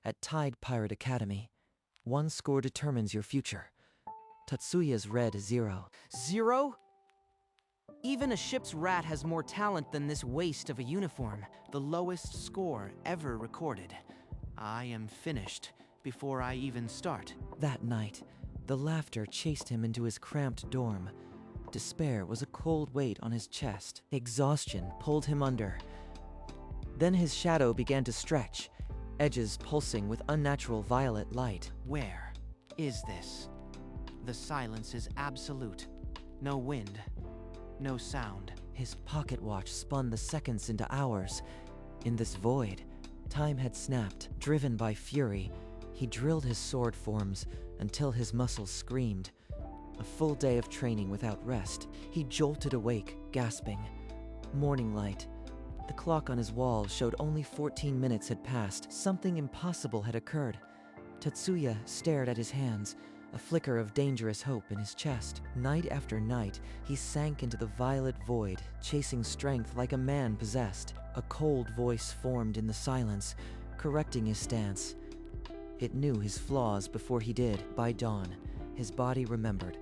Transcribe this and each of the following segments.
at Tide Pirate Academy. One score determines your future. Tatsuya's read 0. 0? Even a ship's rat has more talent than this waste of a uniform. The lowest score ever recorded. I am finished before I even start. That night, the laughter chased him into his cramped dorm. Despair was a cold weight on his chest. Exhaustion pulled him under. Then his shadow began to stretch, edges pulsing with unnatural violet light. Where is this? The silence is absolute. No wind, no sound. His pocket watch spun the seconds into hours. In this void, time had snapped. Driven by fury, he drilled his sword forms until his muscles screamed. A full day of training without rest. He jolted awake, gasping. Morning light. The clock on his wall showed only 14 minutes had passed. Something impossible had occurred. Tatsuya stared at his hands, a flicker of dangerous hope in his chest. Night after night, he sank into the violet void, chasing strength like a man possessed. A cold voice formed in the silence, correcting his stance. It knew his flaws before he did. By dawn, his body remembered.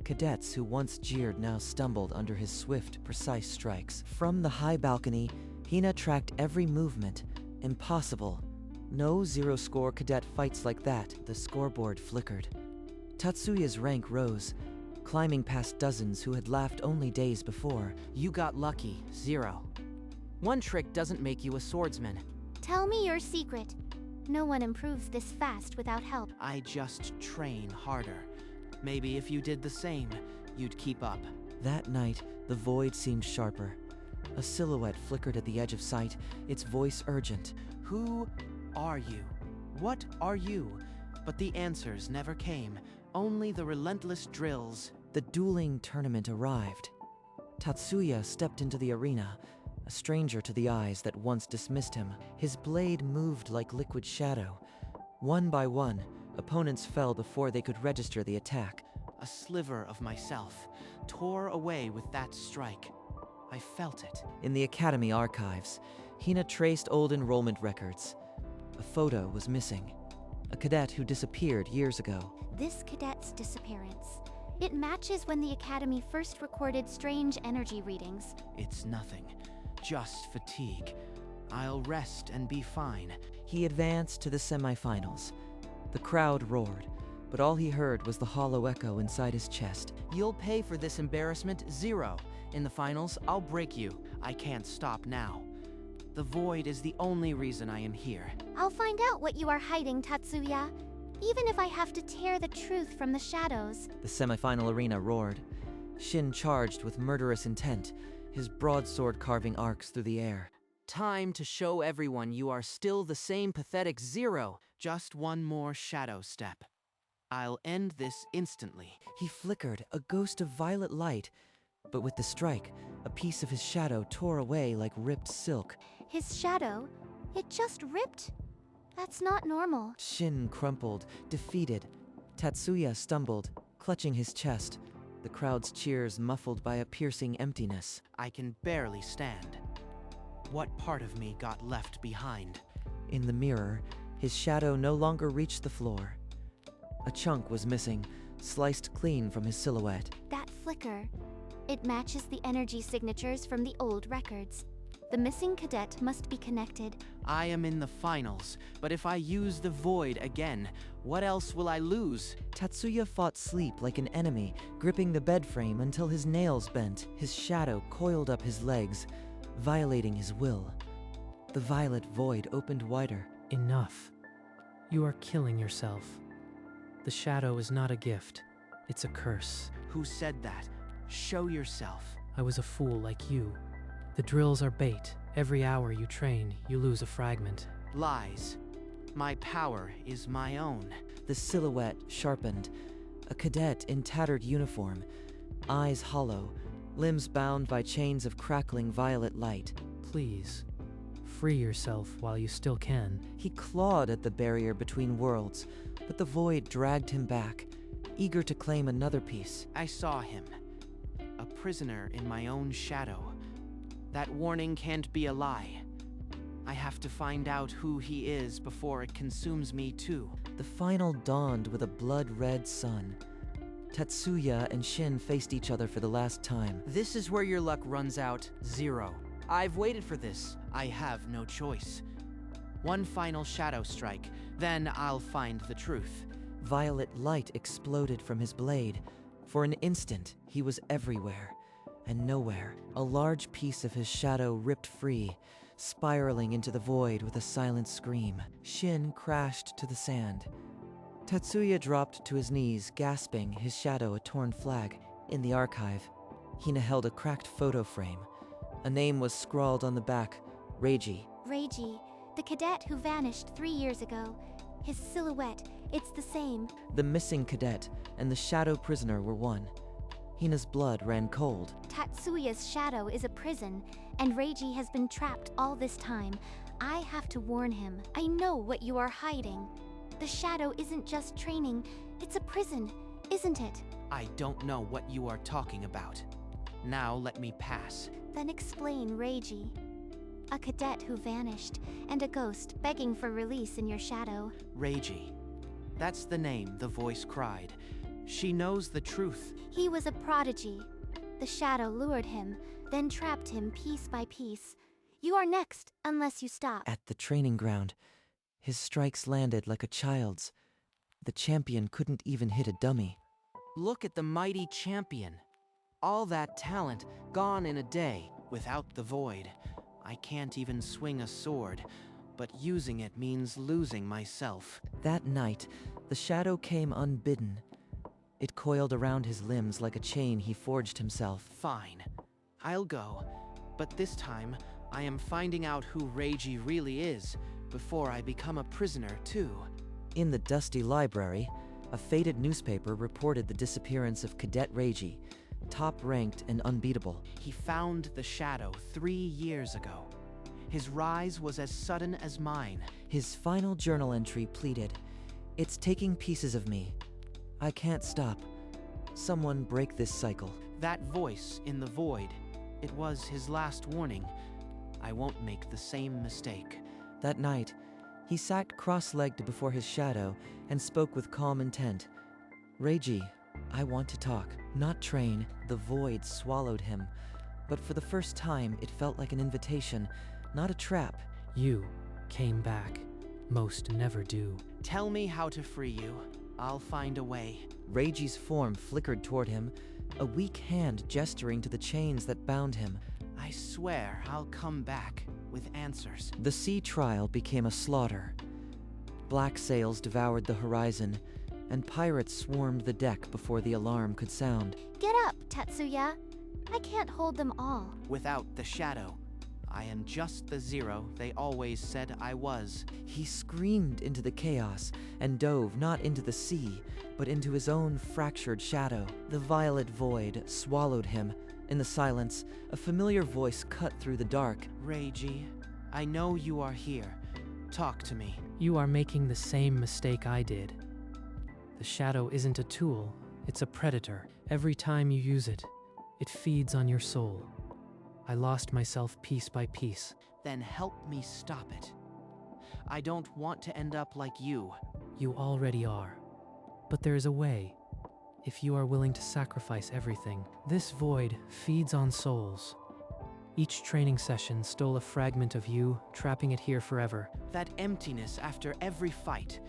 Cadets who once jeered now stumbled under his swift, precise strikes. From the high balcony, Hina tracked every movement. Impossible. No zero-score cadet fights like that. The scoreboard flickered. Tatsuya's rank rose, climbing past dozens who had laughed only days before. You got lucky, 0. One trick doesn't make you a swordsman. Tell me your secret. No one improves this fast without help. I just train harder. Maybe if you did the same, you'd keep up. That night, the void seemed sharper. A silhouette flickered at the edge of sight, its voice urgent. Who are you? What are you? But the answers never came, only the relentless drills. The dueling tournament arrived. Tatsuya stepped into the arena, a stranger to the eyes that once dismissed him. His blade moved like liquid shadow. One by one, opponents fell before they could register the attack. A sliver of myself tore away with that strike. I felt it. In the academy archives, Hina traced old enrollment records. A photo was missing. A cadet who disappeared years ago. This cadet's disappearance. It matches when the Academy first recorded strange energy readings. It's nothing. Just fatigue. I'll rest and be fine. He advanced to the semifinals. The crowd roared, but all he heard was the hollow echo inside his chest. You'll pay for this embarrassment, 0. In the finals, I'll break you. I can't stop now. The void is the only reason I am here. I'll find out what you are hiding, Tatsuya. Even if I have to tear the truth from the shadows. The semifinal arena roared. Shin charged with murderous intent, his broadsword carving arcs through the air. Time to show everyone you are still the same pathetic 0. Just one more shadow step. I'll end this instantly. He flickered, a ghost of violet light. But with the strike, a piece of his shadow tore away like ripped silk. His shadow? It just ripped? That's not normal. Shin crumpled, defeated. Tatsuya stumbled, clutching his chest. The crowd's cheers muffled by a piercing emptiness. I can barely stand. What part of me got left behind? In the mirror, his shadow no longer reached the floor. A chunk was missing, sliced clean from his silhouette. That flicker. It matches the energy signatures from the old records. The missing cadet must be connected. I am in the finals, but if I use the void again, what else will I lose? Tatsuya fought sleep like an enemy, gripping the bed frame until his nails bent. His shadow coiled up his legs, violating his will. The violet void opened wider. Enough. You are killing yourself. The shadow is not a gift. It's a curse. Who said that? Show yourself. I was a fool like you. The drills are bait. Every hour you train, you lose a fragment. Lies. My power is my own. The silhouette sharpened. A cadet in tattered uniform, eyes hollow, limbs bound by chains of crackling violet light. Please, free yourself while you still can. He clawed at the barrier between worlds, but the void dragged him back, eager to claim another piece. I saw him. A prisoner in my own shadow. That warning can't be a lie. I have to find out who he is before it consumes me too. The final dawned with a blood-red sun. Tatsuya and Shin faced each other for the last time. This is where your luck runs out, Zero. I've waited for this. I have no choice. One final shadow strike, then I'll find the truth. Violet light exploded from his blade. For an instant, he was everywhere and nowhere. A large piece of his shadow ripped free, spiraling into the void with a silent scream. Shin crashed to the sand. Tatsuya dropped to his knees, gasping, his shadow a torn flag. In the archive, Hina held a cracked photo frame. A name was scrawled on the back, Reiji. Reiji, the cadet who vanished 3 years ago. His silhouette, it's the same. The missing cadet and the shadow prisoner were one. Hina's blood ran cold. Tatsuya's shadow is a prison, and Reiji has been trapped all this time. I have to warn him. I know what you are hiding. The shadow isn't just training, it's a prison, isn't it? I don't know what you are talking about. Now let me pass. Then explain Reiji. A cadet who vanished, and a ghost begging for release in your shadow. Reiji. That's the name, the voice cried. She knows the truth. He was a prodigy. The shadow lured him, then trapped him piece by piece. You are next, unless you stop. At the training ground, his strikes landed like a child's. The champion couldn't even hit a dummy. Look at the mighty champion. All that talent gone in a day, without the void. I can't even swing a sword, but using it means losing myself. That night, the shadow came unbidden. It coiled around his limbs like a chain he forged himself. Fine. I'll go. But this time, I am finding out who Reiji really is, before I become a prisoner too. In the dusty library, a faded newspaper reported the disappearance of Cadet Reiji, top-ranked and unbeatable. He found the shadow 3 years ago. His rise was as sudden as mine. His final journal entry pleaded, "It's taking pieces of me. I can't stop. Someone break this cycle." That voice in the void, it was his last warning. I won't make the same mistake. That night, he sat cross-legged before his shadow and spoke with calm intent. "Reiji, I want to talk, not train." The void swallowed him, but for the first time it felt like an invitation, not a trap. You came back. Most never do. Tell me how to free you. I'll find a way. Reiji's form flickered toward him, a weak hand gesturing to the chains that bound him. I swear I'll come back with answers. The sea trial became a slaughter. Black sails devoured the horizon, and pirates swarmed the deck before the alarm could sound. Get up, Tatsuya. I can't hold them all. Without the shadow, I am just the Zero they always said I was. He screamed into the chaos and dove not into the sea, but into his own fractured shadow. The violet void swallowed him. In the silence, a familiar voice cut through the dark. Reiji, I know you are here. Talk to me. You are making the same mistake I did. The shadow isn't a tool, it's a predator. Every time you use it, it feeds on your soul. I lost myself piece by piece. Then help me stop it. I don't want to end up like you. You already are. But there is a way, if you are willing to sacrifice everything. This void feeds on souls. Each training session stole a fragment of you, trapping it here forever. That emptiness after every fight.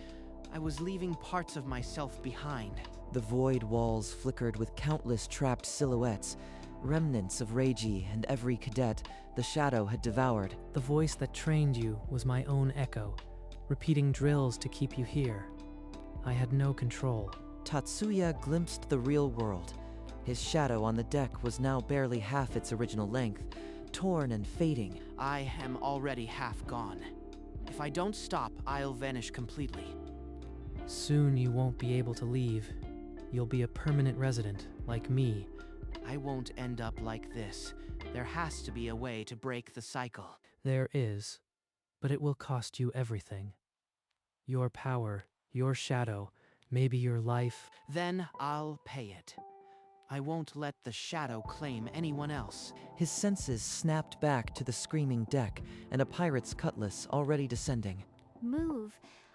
I was leaving parts of myself behind. The void walls flickered with countless trapped silhouettes, remnants of Reiji and every cadet the shadow had devoured. The voice that trained you was my own echo, repeating drills to keep you here. I had no control. Tatsuya glimpsed the real world. His shadow on the deck was now barely half its original length, torn and fading. I am already half gone. If I don't stop, I'll vanish completely. Soon you won't be able to leave. You'll be a permanent resident, like me. I won't end up like this. There has to be a way to break the cycle. There is, but it will cost you everything. Your power, your shadow, maybe your life. Then I'll pay it. I won't let the shadow claim anyone else. His senses snapped back to the screaming deck and a pirate's cutlass already descending. Move.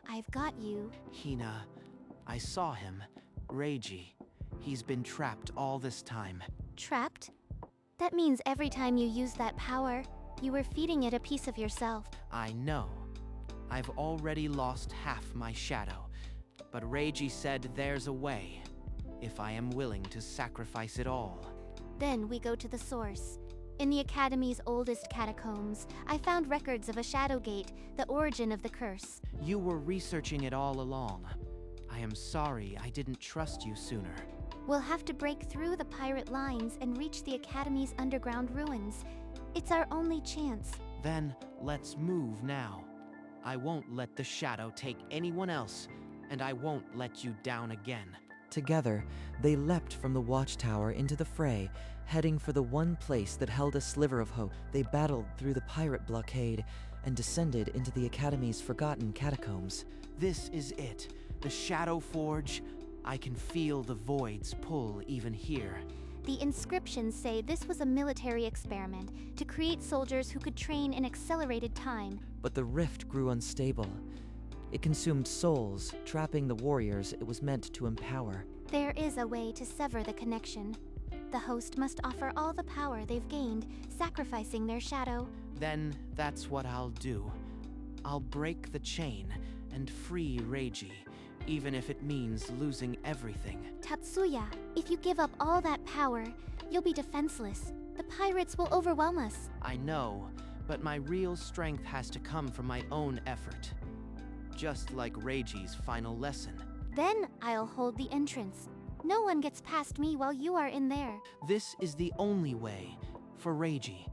I've got you. Hina, I saw him. Reiji. He's been trapped all this time. Trapped? That means every time you use that power, you were feeding it a piece of yourself. I know. I've already lost half my shadow. But Reiji said there's a way, if I am willing to sacrifice it all. Then we go to the source. In the Academy's oldest catacombs, I found records of a shadow gate, the origin of the curse. You were researching it all along. I am sorry I didn't trust you sooner. We'll have to break through the pirate lines and reach the Academy's underground ruins. It's our only chance. Then let's move now. I won't let the shadow take anyone else, and I won't let you down again. Together, they leapt from the watchtower into the fray, heading for the one place that held a sliver of hope. They battled through the pirate blockade and descended into the Academy's forgotten catacombs. This is it, the Shadow Forge. I can feel the voids pull even here. The inscriptions say this was a military experiment to create soldiers who could train in accelerated time. But the rift grew unstable. It consumed souls, trapping the warriors it was meant to empower. There is a way to sever the connection. The host must offer all the power they've gained, sacrificing their shadow. Then that's what I'll do. I'll break the chain and free Reiji, even if it means losing everything. Tatsuya, if you give up all that power, you'll be defenseless. The pirates will overwhelm us. I know, but my real strength has to come from my own effort. Just like Reiji's final lesson. Then I'll hold the entrance. No one gets past me while you are in there. This is the only way, for Reiji,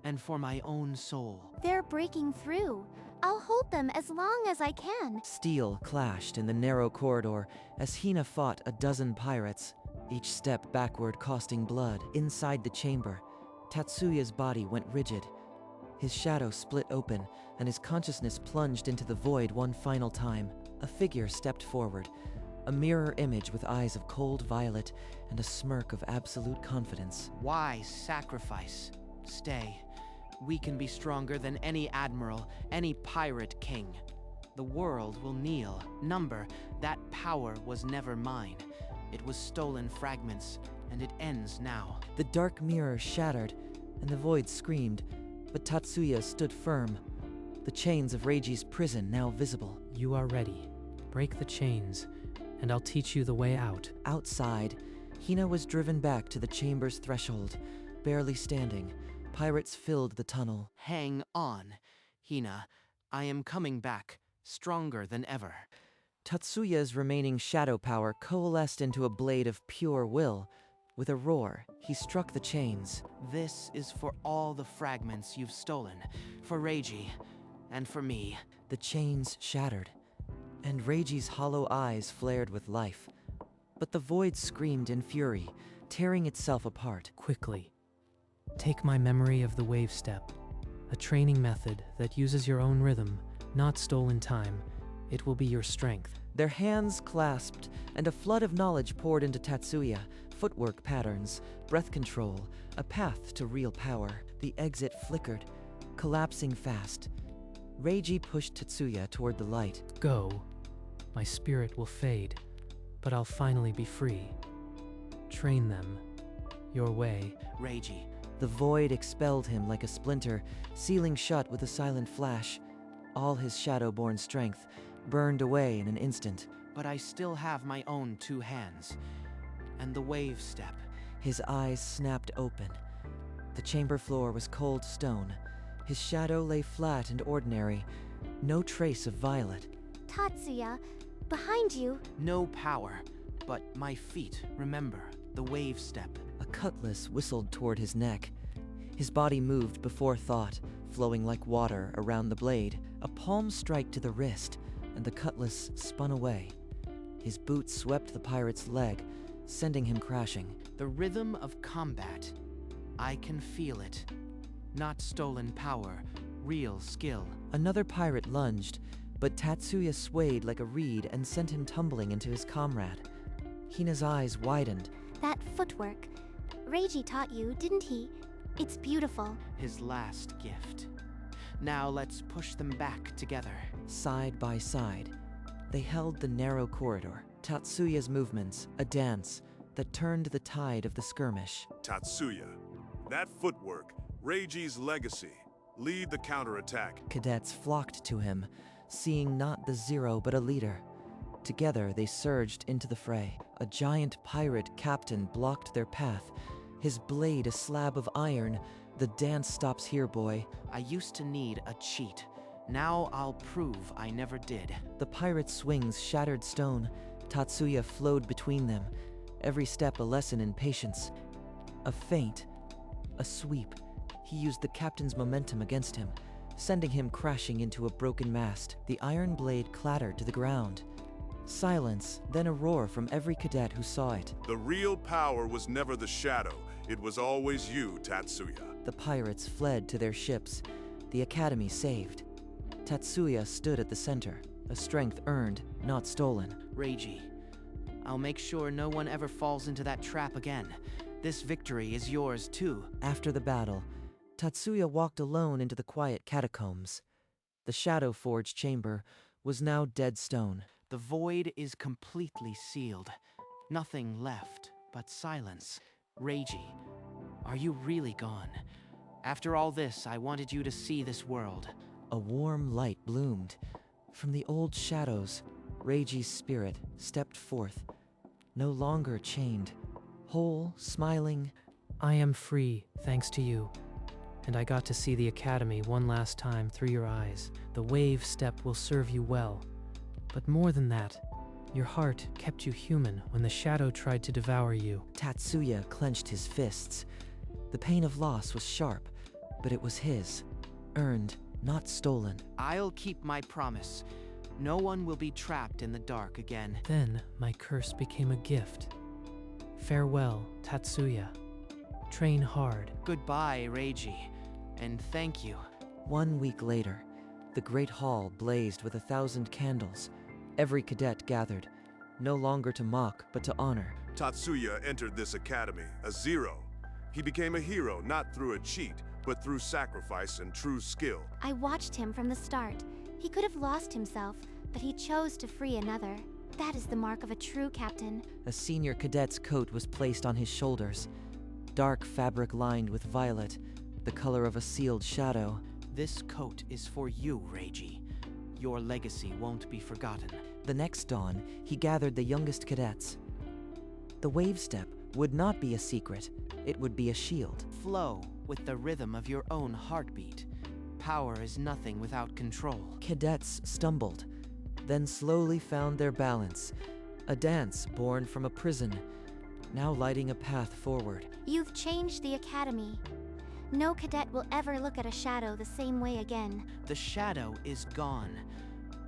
and for my own soul. They're breaking through. I'll hold them as long as I can. Steel clashed in the narrow corridor as Hina fought a dozen pirates, each step backward costing blood. Inside the chamber, Tatsuya's body went rigid. His shadow split open, and his consciousness plunged into the void one final time. A figure stepped forward, a mirror image with eyes of cold violet and a smirk of absolute confidence. Why sacrifice? Stay. We can be stronger than any admiral, any pirate king. The world will kneel. Number, that power was never mine. It was stolen fragments, and it ends now. The dark mirror shattered, and the void screamed, but Tatsuya stood firm, the chains of Reiji's prison now visible. You are ready. Break the chains, and I'll teach you the way out. Outside, Hina was driven back to the chamber's threshold, barely standing. Pirates filled the tunnel. Hang on, Hina. I am coming back, stronger than ever. Tatsuya's remaining shadow power coalesced into a blade of pure will. With a roar, he struck the chains. This is for all the fragments you've stolen, for Reiji, and for me. The chains shattered, and Reiji's hollow eyes flared with life. But the void screamed in fury, tearing itself apart. Quickly, take my memory of the wave step, a training method that uses your own rhythm, not stolen time. It will be your strength. Their hands clasped, and a flood of knowledge poured into Tatsuya. Footwork patterns, breath control, a path to real power. The exit flickered, collapsing fast. Reiji pushed Tatsuya toward the light. Go. My spirit will fade, but I'll finally be free. Train them. Your way. Reiji. The void expelled him like a splinter, sealing shut with a silent flash. All his shadow-born strength burned away in an instant. But I still have my own two hands. And the wave step. His eyes snapped open. The chamber floor was cold stone. His shadow lay flat and ordinary, no trace of violet. Tatsuya, behind you. No power, but my feet, remember, the wave step. A cutlass whistled toward his neck. His body moved before thought, flowing like water around the blade. A palm strike to the wrist, and the cutlass spun away. His boot swept the pirate's leg, sending him crashing. The rhythm of combat. I can feel it. Not stolen power, real skill. Another pirate lunged, but Tatsuya swayed like a reed and sent him tumbling into his comrade. Hina's eyes widened. That footwork. Reiji taught you, didn't he? It's beautiful. His last gift. Now let's push them back together. Side by side, they held the narrow corridor. Tatsuya's movements, a dance that turned the tide of the skirmish. Tatsuya, that footwork, Reiji's legacy. Lead the counterattack. Cadets flocked to him, seeing not the Zero but a leader. Together they surged into the fray. A giant pirate captain blocked their path, his blade a slab of iron. The dance stops here, boy. I used to need a cheat. Now I'll prove I never did. The pirate's swings shattered stone. Tatsuya flowed between them, every step a lesson in patience. A feint, a sweep. He used the captain's momentum against him, sending him crashing into a broken mast. The iron blade clattered to the ground. Silence, then a roar from every cadet who saw it. The real power was never the shadow. It was always you, Tatsuya. The pirates fled to their ships, the academy saved. Tatsuya stood at the center, a strength earned, not stolen. Reiji, I'll make sure no one ever falls into that trap again. This victory is yours too. After the battle, Tatsuya walked alone into the quiet catacombs. The Shadow Forge chamber was now dead stone. The void is completely sealed. Nothing left but silence. Reiji, are you really gone? After all this, I wanted you to see this world. A warm light bloomed. From the old shadows, Reiji's spirit stepped forth, no longer chained, whole, smiling. I am free, thanks to you. And I got to see the academy one last time through your eyes. The wave step will serve you well. But more than that, your heart kept you human when the shadow tried to devour you. Tatsuya clenched his fists. The pain of loss was sharp, but it was his. Earned, not stolen. I'll keep my promise. No one will be trapped in the dark again. Then my curse became a gift. Farewell, Tatsuya. Train hard. Goodbye, Reiji. And thank you. 1 week later, the great hall blazed with 1,000 candles. Every cadet gathered, no longer to mock, but to honor. Tatsuya entered this academy, a Zero. He became a hero not through a cheat, but through sacrifice and true skill. I watched him from the start. He could have lost himself, but he chose to free another. That is the mark of a true captain. A senior cadet's coat was placed on his shoulders. Dark fabric lined with violet, the color of a sealed shadow. This coat is for you, Reiji. Your legacy won't be forgotten. The next dawn, he gathered the youngest cadets. The wave step would not be a secret, it would be a shield. Flow with the rhythm of your own heartbeat. Power is nothing without control. Cadets stumbled, then slowly found their balance. A dance born from a prison, now lighting a path forward. You've changed the academy. No cadet will ever look at a shadow the same way again. The shadow is gone.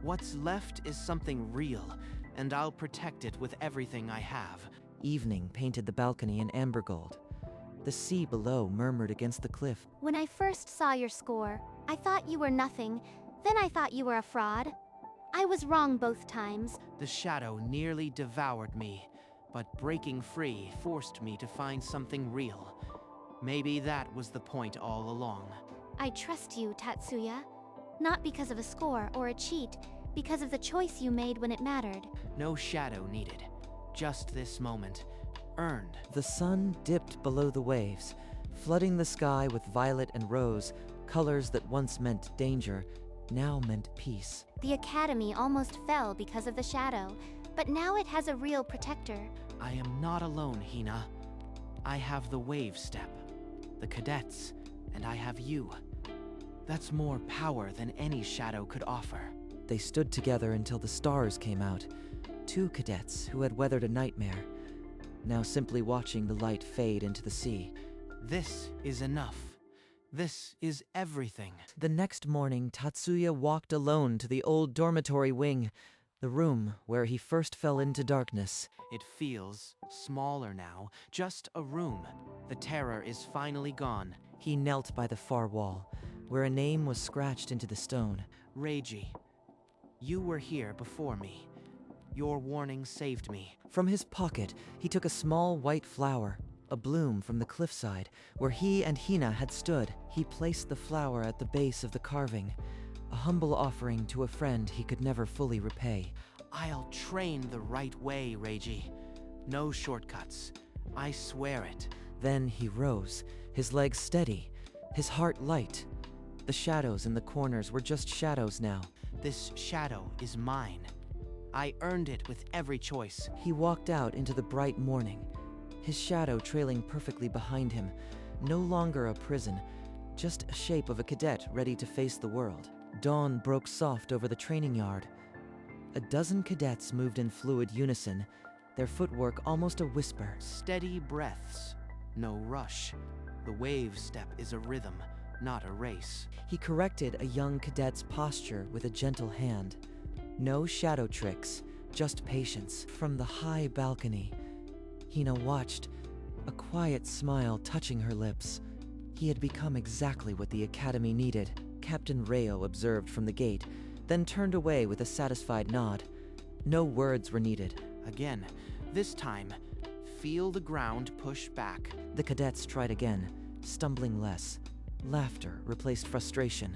What's left is something real, and I'll protect it with everything I have. Evening painted the balcony in amber gold. The sea below murmured against the cliff. When I first saw your score, I thought you were nothing. Then I thought you were a fraud. I was wrong both times. The shadow nearly devoured me, but breaking free forced me to find something real. Maybe that was the point all along. I trust you, Tatsuya. Not because of a score or a cheat, because of the choice you made when it mattered. No shadow needed. Just this moment. Earned. The sun dipped below the waves, flooding the sky with violet and rose, colors that once meant danger, now meant peace. The academy almost fell because of the shadow, but now it has a real protector. I am not alone, Hina. I have the wave step, the cadets, and I have you. That's more power than any shadow could offer. They stood together until the stars came out. 2 cadets who had weathered a nightmare, now simply watching the light fade into the sea. This is enough. This is everything. The next morning, Tatsuya walked alone to the old dormitory wing, the room where he first fell into darkness. It feels smaller now, just a room. The terror is finally gone. He knelt by the far wall, where a name was scratched into the stone. Reiji, you were here before me. Your warning saved me. From his pocket, he took a small white flower, a bloom from the cliffside, where he and Hina had stood. He placed the flower at the base of the carving, a humble offering to a friend he could never fully repay. I'll train the right way, Reiji. No shortcuts. I swear it. Then he rose, his legs steady, his heart light. The shadows in the corners were just shadows now. This shadow is mine. I earned it with every choice. He walked out into the bright morning, his shadow trailing perfectly behind him, no longer a prison, just a shape of a cadet ready to face the world. Dawn broke soft over the training yard. A dozen cadets moved in fluid unison, their footwork almost a whisper. Steady breaths, no rush. The wave step is a rhythm, not a race. He corrected a young cadet's posture with a gentle hand. No shadow tricks, just patience. From the high balcony, Hina watched, a quiet smile touching her lips. He had become exactly what the academy needed. Captain Rayo observed from the gate, then turned away with a satisfied nod. No words were needed. Again, this time, feel the ground push back. The cadets tried again, stumbling less. Laughter replaced frustration.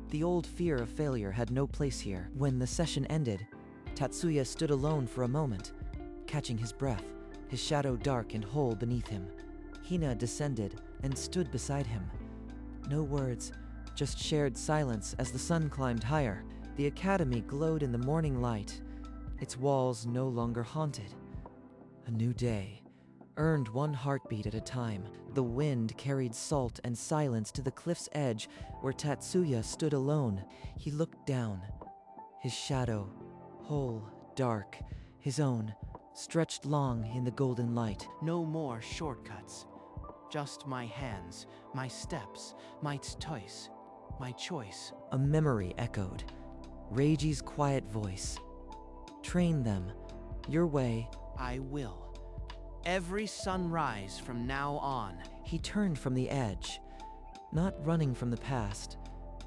The old fear of failure had no place here. When the session ended, Tatsuya stood alone for a moment, catching his breath, his shadow dark and whole beneath him. Hina descended and stood beside him. No words, just shared silence as the sun climbed higher. The academy glowed in the morning light, its walls no longer haunted. A new day, earned one heartbeat at a time. The wind carried salt and silence to the cliff's edge where Tatsuya stood alone. He looked down, his shadow, whole, dark, his own, stretched long in the golden light. No more shortcuts. Just my hands, my steps, my choice, my choice. A memory echoed, Reiji's quiet voice. Train them, your way. I will. Every sunrise from now on. He turned from the edge, not running from the past,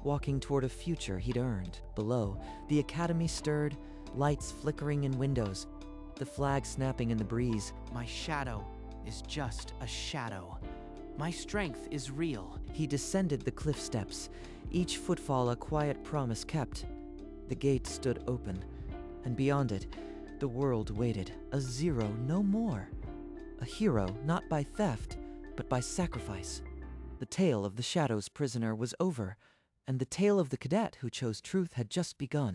walking toward a future he'd earned. Below, the academy stirred, lights flickering in windows, the flag snapping in the breeze. My shadow is just a shadow. My strength is real. He descended the cliff steps, each footfall a quiet promise kept. The gate stood open, and beyond it, the world waited. A zero, no more. A hero not by theft, but by sacrifice. The tale of the Shadow's prisoner was over, and the tale of the cadet who chose truth had just begun.